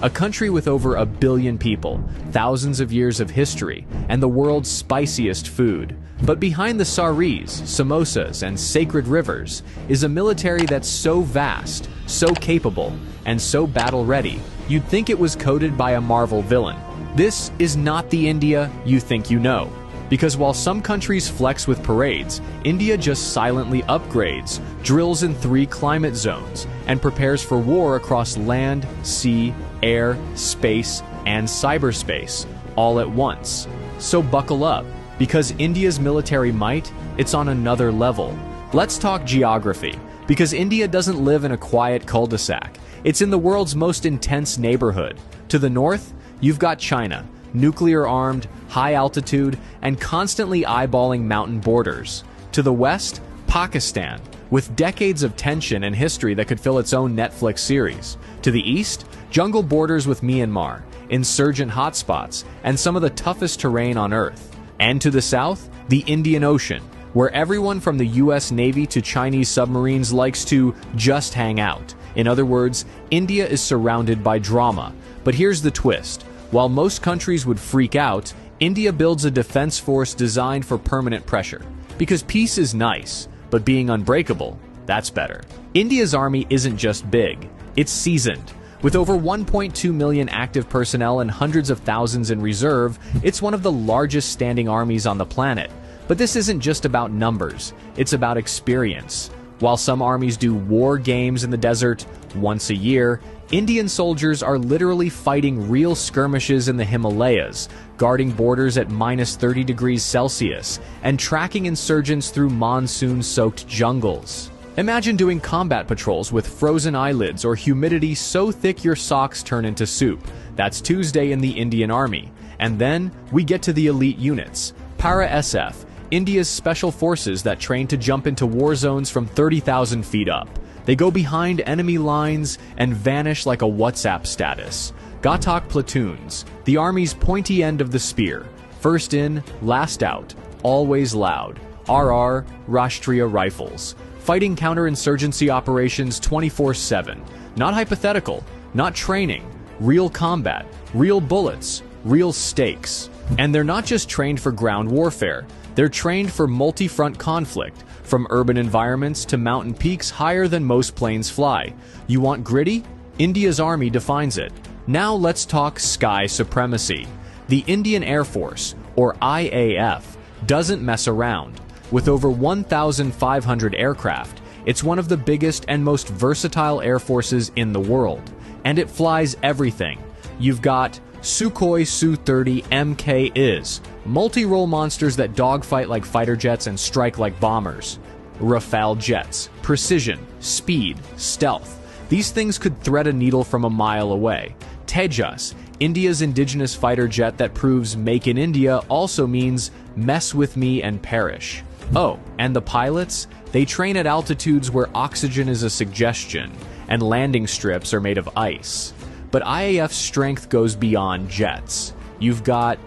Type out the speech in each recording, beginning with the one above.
a country with over 1 billion people, thousands of years of history, and the world's spiciest food. But behind the saris, samosas, and sacred rivers is a military that's so vast, so capable, and so battle-ready, you'd think it was coded by a Marvel villain. This is not the India you think you know. Because while some countries flex with parades, India just silently upgrades, drills in 3 climate zones, and prepares for war across land, sea, air, space, and cyberspace, all at once. So buckle up, because India's military might, it's on another level. Let's talk geography, because India doesn't live in a quiet cul-de-sac. It's in the world's most intense neighborhood. To the north, you've got China, nuclear-armed, high-altitude, and constantly eyeballing mountain borders. To the west, Pakistan, with decades of tension and history that could fill its own Netflix series. To the east, jungle borders with Myanmar, insurgent hotspots, and some of the toughest terrain on Earth. And to the south, the Indian Ocean, where everyone from the US Navy to Chinese submarines likes to just hang out. In other words, India is surrounded by drama. But here's the twist. While most countries would freak out, India builds a defense force designed for permanent pressure. Because peace is nice, but being unbreakable, that's better. India's army isn't just big, it's seasoned. With over 1.2 million active personnel and hundreds of thousands in reserve, it's one of the largest standing armies on the planet. But this isn't just about numbers, it's about experience. While some armies do war games in the desert once a year, Indian soldiers are literally fighting real skirmishes in the Himalayas, guarding borders at -30 degrees Celsius, and tracking insurgents through monsoon-soaked jungles. Imagine doing combat patrols with frozen eyelids or humidity so thick your socks turn into soup. That's Tuesday in the Indian Army. And then we get to the elite units. Para-SF, India's special forces that train to jump into war zones from 30,000 feet up. They go behind enemy lines and vanish like a WhatsApp status. Ghatak platoons, the army's pointy end of the spear. First in, last out, always loud. RR, Rashtriya Rifles. Fighting counterinsurgency operations 24/7. Not hypothetical, not training. Real combat, real bullets, real stakes. And they're not just trained for ground warfare. They're trained for multi-front conflict, from urban environments to mountain peaks higher than most planes fly. You want gritty? India's army defines it. Now let's talk sky supremacy. The Indian Air Force, or IAF, doesn't mess around. With over 1,500 aircraft, it's one of the biggest and most versatile air forces in the world. And it flies everything. You've got Sukhoi Su-30 MK-IS, multi-role monsters that dogfight like fighter jets and strike like bombers. Rafale jets, precision, speed, stealth. These things could thread a needle from a mile away. Tejas, India's indigenous fighter jet that proves "Make in India" also means mess with me and perish. Oh, and the pilots? They train at altitudes where oxygen is a suggestion, and landing strips are made of ice. But IAF's strength goes beyond jets. You've got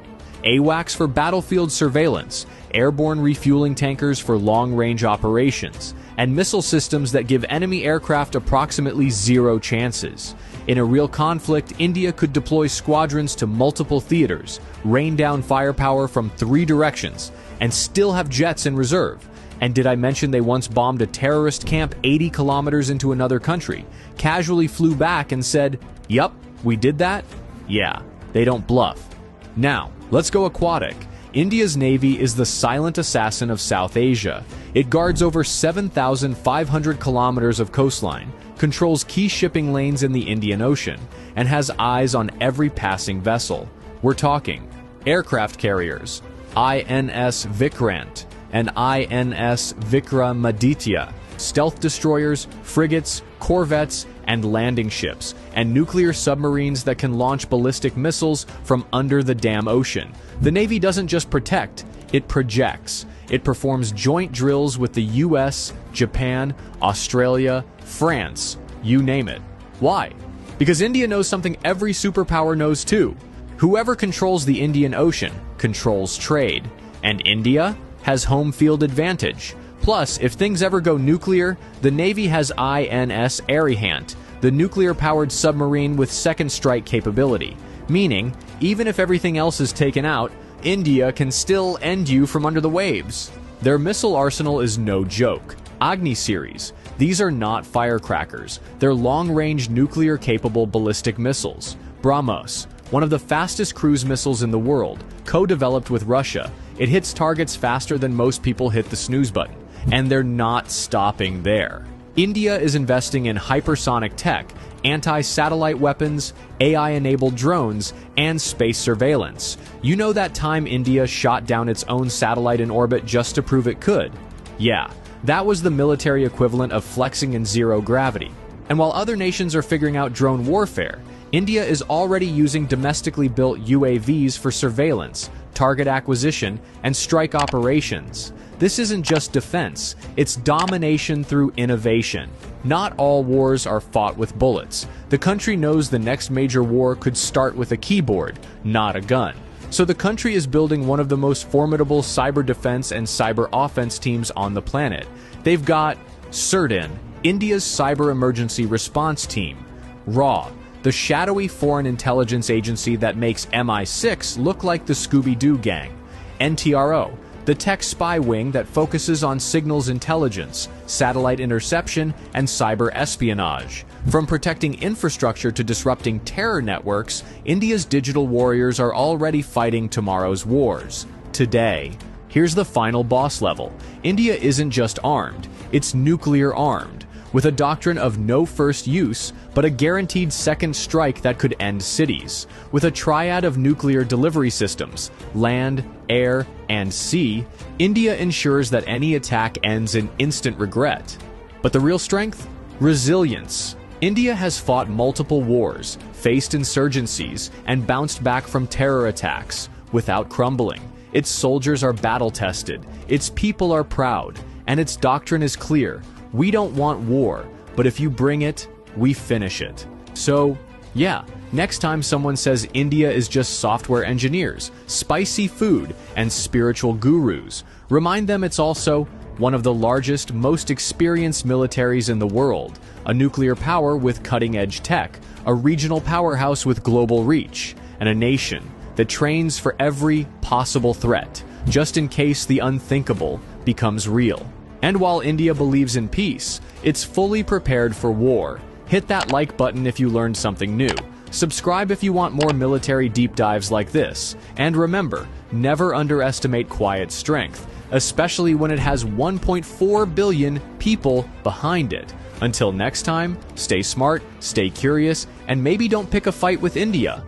AWACS for battlefield surveillance, airborne refueling tankers for long-range operations, and missile systems that give enemy aircraft approximately 0 chances. In a real conflict, India could deploy squadrons to multiple theaters, rain down firepower from 3 directions, and still have jets in reserve. And did I mention they once bombed a terrorist camp 80 kilometers into another country, casually flew back and said, "Yup, we did that"? Yeah, they don't bluff. Now, let's go aquatic. India's Navy is the silent assassin of South Asia. It guards over 7,500 kilometers of coastline, controls key shipping lanes in the Indian Ocean, and has eyes on every passing vessel. We're talking aircraft carriers, INS Vikrant and INS Vikramaditya, stealth destroyers, frigates, corvettes, and landing ships, and nuclear submarines that can launch ballistic missiles from under the damn ocean. The Navy doesn't just protect, it projects. It performs joint drills with the US, Japan, Australia, France, you name it. Why? Because India knows something every superpower knows too. Whoever controls the Indian Ocean controls trade, and India has home field advantage. Plus, if things ever go nuclear, the Navy has INS Arihant, the nuclear-powered submarine with second strike capability, meaning, even if everything else is taken out, India can still end you from under the waves. Their missile arsenal is no joke. Agni series. These are not firecrackers. They're long-range nuclear-capable ballistic missiles. BrahMos, one of the fastest cruise missiles in the world, co-developed with Russia. It hits targets faster than most people hit the snooze button. And they're not stopping there. India is investing in hypersonic tech, anti-satellite weapons, AI-enabled drones, and space surveillance. You know that time India shot down its own satellite in orbit just to prove it could? Yeah, that was the military equivalent of flexing in zero gravity. And while other nations are figuring out drone warfare, India is already using domestically built UAVs for surveillance, target acquisition, and strike operations. This isn't just defense, it's domination through innovation. Not all wars are fought with bullets. The country knows the next major war could start with a keyboard, not a gun. So the country is building one of the most formidable cyber defense and cyber offense teams on the planet. They've got CERT-IN, India's Cyber Emergency Response Team, RAW, the shadowy foreign intelligence agency that makes MI6 look like the Scooby-Doo gang, NTRO, the tech spy wing that focuses on signals intelligence, satellite interception, and cyber espionage. From protecting infrastructure to disrupting terror networks, India's digital warriors are already fighting tomorrow's wars. Today. Here's the final boss level. India isn't just armed, it's nuclear armed, with a doctrine of no first use, but a guaranteed second strike that could end cities. With a triad of nuclear delivery systems, land, air, and sea, India ensures that any attack ends in instant regret. But the real strength? Resilience. India has fought multiple wars, faced insurgencies, and bounced back from terror attacks without crumbling. Its soldiers are battle-tested, its people are proud, and its doctrine is clear. We don't want war, but if you bring it, we finish it. So, yeah, next time someone says India is just software engineers, spicy food, and spiritual gurus, remind them it's also one of the largest, most experienced militaries in the world, a nuclear power with cutting-edge tech, a regional powerhouse with global reach, and a nation that trains for every possible threat, just in case the unthinkable becomes real. And while India believes in peace, it's fully prepared for war. Hit that like button if you learned something new. Subscribe if you want more military deep dives like this. And remember, never underestimate quiet strength, especially when it has 1.4 billion people behind it. Until next time, stay smart, stay curious, and maybe don't pick a fight with India.